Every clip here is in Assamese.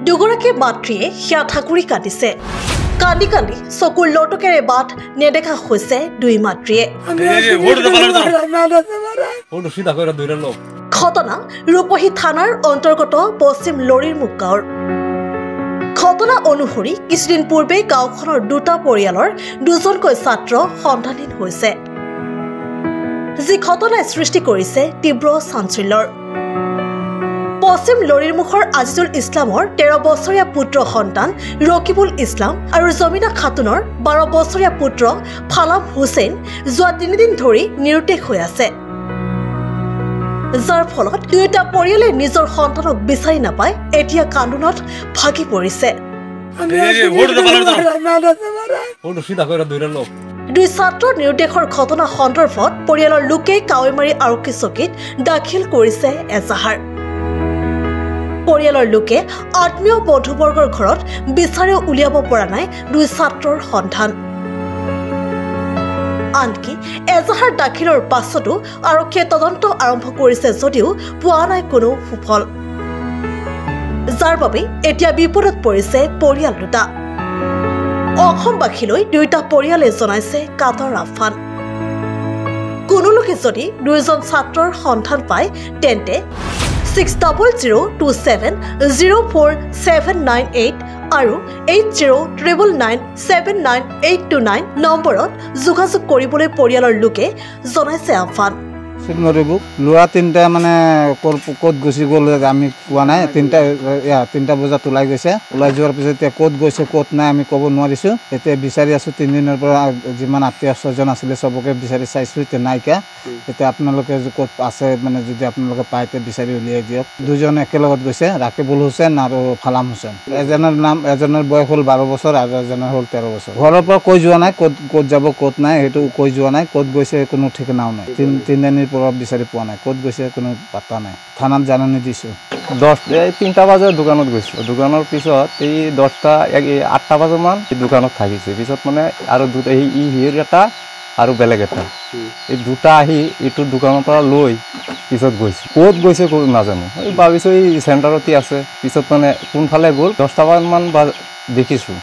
দুগৰাকী মাতৃয়ে সেয়া ঠাকুৰি কাটিছে কান্দি কান্দি চকুৰ লটকেৰে বাট নেদেখা হৈছে দুই মাতৃয়ে ঘটনা ৰূপহী থানাৰ অন্তৰ্গত পশ্চিম লৰিৰমুখ গাঁৱৰ ঘটনা অনুসৰি কিছুদিন পূৰ্বে গাঁওখনৰ দুটা পৰিয়ালৰ দুজনকৈ ছাত্ৰ সন্ধানহীন হৈছে যি ঘটনাই সৃষ্টি কৰিছে তীব্ৰ চাঞ্চল্যৰ পশ্চিম লৰিৰমুখৰ আজিজুল ইছলামৰ 13 বছৰীয়া পুত্ৰ সন্তান ৰকিবুল ইছলাম আৰু জমিনা খাতুনৰ 12 বছৰীয়া পুত্ৰ ফালাম হুছেইন যোৱা 3 দিন ধৰি নিৰুদ্দেশ হৈ আছে যাৰ ফলত দুয়োটা পৰিয়ালে নিজৰ সন্তানক বিচাৰি নাপায় এতিয়া কান্দোনত ভাগি পৰিছে দুই ছাত্ৰৰ নিৰুদ্দেশৰ ঘটনা সন্দৰ্ভত পৰিয়ালৰ লোকে কাৱৈমাৰী আৰক্ষী চকীত দাখিল কৰিছে এজাহাৰ পৰিয়ালৰ লোকে আত্মীয় বন্ধুবৰ্গৰ ঘৰত বিচাৰি উলিয়াব পৰা নাই দুই ছাত্ৰৰ সন্ধান আনকি এজাহাৰ দাখিলৰ পাছতো আৰক্ষীয়ে তদন্ত আৰম্ভ কৰিছে যদিও পোৱা নাই কোনো সুফল যাৰ বাবে এতিয়া বিপদত পৰিছে পৰিয়াল দুটা অসমবাসীলৈ দুয়োটা পৰিয়ালে জনাইছে কাতৰ আহ্বান কোনো লোকে যদি দুইজন ছাত্ৰৰ সন্ধান পায় তেন্তে 60270478 আৰু 8099979829 নম্বৰত যোগাযোগ কৰিবলৈ পৰিয়ালৰ লোকে জনাইছে আহ্বান লোৱা তিনিটা মানে ক'ত গুচি গ'ল আমি কোৱা নাই তিনিটা বজাত ওলাই গৈছে ওলাই যোৱাৰ পিছত এতিয়া ক'ত গৈছে ক'ত নাই আমি ক'ব নোৱাৰিছোঁ এতিয়া বিচাৰি আছোঁ 3 দিনৰ পৰা যিমান আত্মীয় স্বজন আছিলে চবকে বিচাৰি চাইছোঁ এতিয়া নাইকিয়া এতিয়া আপোনালোকে ক'ত আছে মানে যদি আপোনালোকে পায় তেতিয়া বিচাৰি উলিয়াই দিয়ক দুজন একেলগত গৈছে ৰাকিবুল হুছেইন আৰু ফালাম হুছেইন এজনৰ বয়স হ'ল 12 বছৰ আৰু এজনৰ হ'ল 13 বছৰ ঘৰৰ পৰা কৈ যোৱা নাই ক'ত যাব ক'ত নাই সেইটো কৈ যোৱা নাই ক'ত গৈছে কোনো ঠিকনাও নাই 3 দিনৰ বিচাৰি পোৱা নাই ক'ত গৈছে কোনো পাত্তা নাই থানাত জাননী দিছোঁ 3টা বজাত দোকানত গৈছোঁ দোকানৰ পিছত এই 8টা বজামান দোকানত থাকিছে পিছত মানে আৰু দুটা হিৰ এটা আৰু বেলেগ এটা এই দুটা আহি এইটো দোকানৰ পৰা লৈ পিছত গৈছে ক'ত গৈছে নাজানো এই ভাবিছোঁ এই চেণ্টাৰতে আছে পিছত মানে কোনফালে গ'ল 10টা মান দেখিছোঁ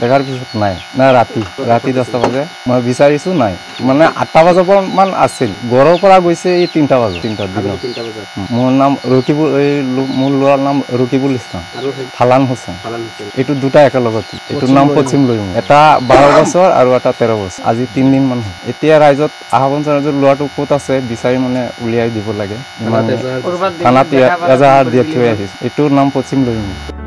দেখাৰ পিছত নাই ৰাতি 10টা বাজে মই বিচাৰিছোঁ নাই মানে 8টা বজামান আছিল ঘৰৰ পৰা গৈছে এই 3টা বজাত 3টাৰ দিনত মোৰ নাম ৰকিবুল মোৰ ল'ৰাৰ নাম ৰকিবুল ইছলাম ফালান হুছেইন এইটো দুটা একেলগত এইটোৰ নাম পশ্চিম লৰিৰমুখ এটা 12 বছৰ আৰু এটা 13 বছৰ আজি 3 দিন মান এতিয়া ৰাইজত আহ্বান ৰাইজৰ ল'ৰাটো ক'ত আছে বিচাৰি মানে উলিয়াই দিব লাগে থানাত এজাহাৰ দি থৈ আহিছে এইটোৰ নাম পশ্চিম লৰিৰমুখ